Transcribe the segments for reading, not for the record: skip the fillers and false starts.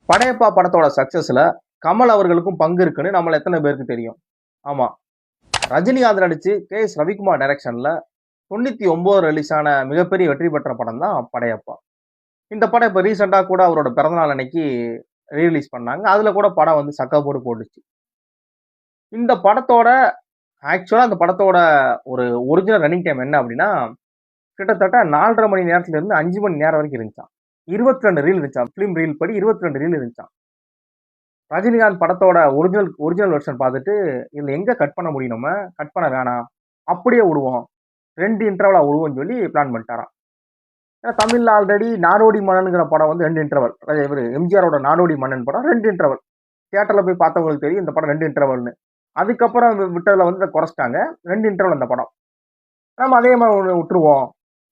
படையப்பா படத்தோட சக்சஸ்ல கமல் அவர்களுக்கும் பங்கு இருக்குன்னு நம்மள எத்தனை பேருக்கு தெரியும்? ஆமா. ரஜினிகாந்த் நடிச்சு கே.எஸ். ரவிக்குமார் டைரக்ஷன்ல 99 ரிலீஸ் ஆன மிகப்பெரிய வெற்றி பெற்ற படம் தான் படையப்பா. இந்த படம் இப்ப ரீசெண்டா கூட அவரோட பிறந்தநாள் அன்னைக்கு ரிலீஸ் பண்ணாங்க. அதுல கூட படம் வந்து சக்க போடு போட்டுச்சு. இந்த படத்தோட ஆக்சுவலா அந்த படத்தோட ஒரு ஒரிஜினல் ரன்னிங் டைம் என்ன அப்படின்னா, கிட்டத்தட்ட 4 1/2 மணி நேரத்துல இருந்து 5 மணி நேரம் வரைக்கும் இருந்துச்சாம். 22 ரீல் இருந்துச்சாம். ஃபிலிம் ரீல் படி 22 ரீல் இருந்துச்சாம். ரஜினிகாந்த் படத்தோட ஒரிஜினல் ஒரிஜினல் வெர்ஷன் பார்த்துட்டு, இதுல எங்க கட் பண்ண முடியும் நம்ம? கட் பண்ண வேணாம். அப்படியே விடுவோம். 2 இன்டர்வலா விடுவோம்னு சொல்லி பிளான் பண்ணிட்டாராம். ஏன்னா தமிழ்ல ஆல்ரெடி நாடோடி மன்னன்ங்கிற படம் வந்து 2 இன்டர்வல். இவரு எம்ஜிஆரோட நாடோடி மன்னன் படம் 2 இன்டர்வல். தியேட்டர்ல போய் பார்த்தவங்களுக்கு தெரியும் இந்த படம் 2 இன்டர்வல்னு. அதுக்கப்புறம் விட்டதுல வந்து இதை குறைச்சிட்டாங்க. 2 இன்டர்வல் அந்த படம். நம்ம அதே மாதிரி ஒண்ணு விட்டுருவோம்.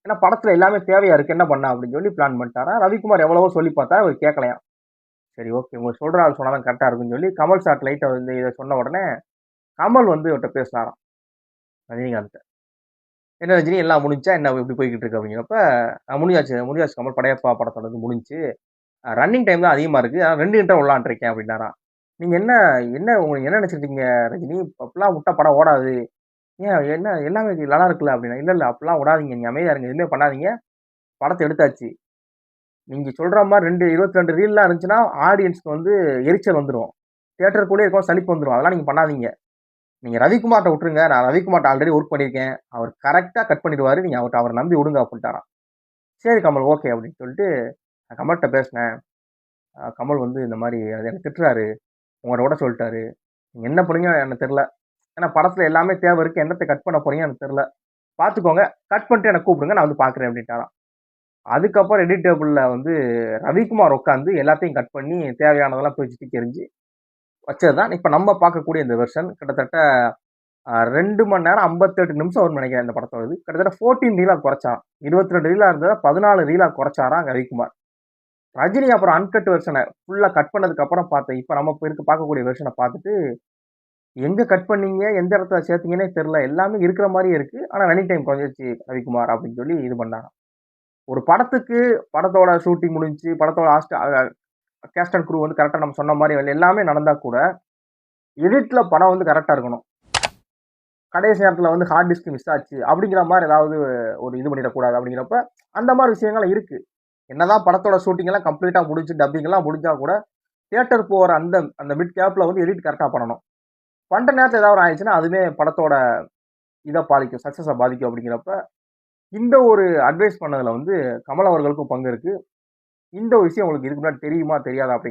ஏன்னா படத்துல எல்லாமே தேவையா இருக்கு. என்ன பண்ண அப்படின்னு சொல்லி பிளான் பண்ணிட்டாரா. ரவிக்குமார் எவ்வளவோ சொல்லி பார்த்தா அவர் கேட்கலையாம். சரி ஓகே. உங்க சொல்ற ஆள் சொன்னாதான் கரெக்டா இருக்குன்னு சொல்லி கமல் சார் லைட்டா வந்து இதை சொன்ன உடனே கமல் வந்து இவர்கிட்ட பேசினாராம் ரஜினிகாந்த். என்ன ரஜினி எல்லாம் முடிஞ்சா என்ன இப்படி போய்கிட்டு இருக்கு அப்படிங்கிறப்ப முடிஞ்சாச்சு கமல் படையப்பா படத்தோட வந்து முடிஞ்சு ரன்னிங் டைம் தான் அதிகமா இருக்கு. 2 இன்டர்வல் விளாண்டுருக்கேன் அப்படின்னாராம். நீங்க என்ன என்ன உங்களுக்கு என்ன நினைச்சிருக்கீங்க ரஜினி? அப்பெல்லாம் விட்டா படம் ஓடாது. ஏன் என்ன எல்லாமே நல்லா இருக்குல்ல அப்படின்னா, இல்ல அப்பெல்லாம் விடாதீங்க. நீங்க அமைதியா இருங்க. எதுவுமே பண்ணாதீங்க. படத்தை எடுத்தாச்சு. நீங்க சொல்ற மாதிரி 22 ரீல்லாம் இருந்துச்சுன்னா ஆடியன்ஸ்க்கு வந்து எரிச்சல் வந்துடும். தியேட்டருக்குள்ளே இருக்கும் சலிப்பு வந்துடும். அதெல்லாம் நீங்க பண்ணாதீங்க. நீங்க ரவிக்குமார்ட்ட விட்டுருங்க. நான் ரவிக்குமார்ட்ட ஆல்ரெடி ஒர்க் பண்ணியிருக்கேன். அவர் கரெக்டா கட் பண்ணிடுவாரு. நீங்க அவரை நம்பி விடுங்க அப்படின்ட்டாராம். சரி கமல் ஓகே அப்படின்னு சொல்லிட்டு நான் கமல்கிட்ட பேசினேன். கமல் வந்து இந்த மாதிரி எனக்கு திட்டுறாரு. உங்களோட விட சொல்லிட்டாரு. நீங்க என்ன பண்ணீங்க எனக்கு தெரியல. ஏன்னா படத்துல எல்லாமே தேவை இருக்கு. என்னத்தை கட் பண்ண போறீங்க எனக்கு தெரியல. பாத்துக்கோங்க. கட் பண்ணிட்டு எனக்கு கூப்பிடுங்க. நான் வந்து பாக்குறேன் அப்படின்ட்டாராம். அதுக்கப்புறம் எடிட் டேபிள்ல வந்து ரவிக்குமார் உட்காந்து எல்லாத்தையும் கட் பண்ணி தேவையானதெல்லாம் போய் சுத்தி எறிஞ்சு வச்சதுதான் இப்ப நம்ம பார்க்கக்கூடிய இந்த வெர்ஷன். கிட்டத்தட்ட 2 மணி நேரம் 58 நிமிஷம் வரும்னு நினைக்கிறேன் இந்த படத்தோட. கிட்டத்தட்ட 14 ரீலா குறைச்சாராம். 22 ரீலா இருந்ததை 14 ரீலா குறைச்சாராம் ரவிக்குமார். ரஜினி அப்புறம் அன்கட் வெர்ஷனை ஃபுல்லா கட் பண்ணதுக்கு அப்புறம் பார்த்தேன். இப்ப நம்ம பார்க்கக்கூடிய வெர்ஷனை பார்த்துட்டு எங்க கட் பண்ணீங்க, எந்த இடத்துல சேர்த்தீங்கன்னே தெரியல. எல்லாமே இருக்கிற மாதிரியே இருக்கு. ஆனா ரன்னிங் டைம் குறைஞ்சிருச்சு ரவிக்குமார் அப்படின்னு சொல்லி இது பண்ணாங்க. ஒரு படத்துக்கு படத்தோட ஷூட்டிங் முடிஞ்சு படத்தோட கேஸ்ட் அண்ட் க்ரூ வந்து கரெக்டா நம்ம சொன்ன மாதிரி எல்லாமே நடந்தா கூட எடிட்ல படம் வந்து கரெக்டா இருக்கணும். கடைசி நேரத்துல வந்து ஹார்ட் டிஸ்க் மிஸ் ஆச்சு அப்படிங்கிற மாதிரி ஏதாவது ஒரு இது பண்ணிடக்கூடாது. அப்படிங்கிறப்ப அந்த மாதிரி விஷயங்கள் இருக்கு. என்னதான் படத்தோட ஷூட்டிங் எல்லாம் கம்ப்ளீட்டா முடிஞ்சு டப்பிங் எல்லாம் முடிஞ்சா கூட தியேட்டர் போற அந்த அந்த மிட் கேப்ல வந்து எடிட் கரெக்டா பண்ணணும். பண்ற நேரத்துல ஏதாவது ஆயிடுச்சுன்னா அதுவே படத்தோட இதை பாதிக்கும், சக்சஸை பாதிக்கும். அப்படிங்கிறப்ப இந்த ஒரு அட்வைஸ் பண்ணதுல வந்து கமல் அவர்களுக்கும் பங்கு இருக்கு. இந்த ஒரு விஷயம் உங்களுக்கு இதுக்கு முன்னாடி தெரியுமா தெரியாதா அப்படிங்கிற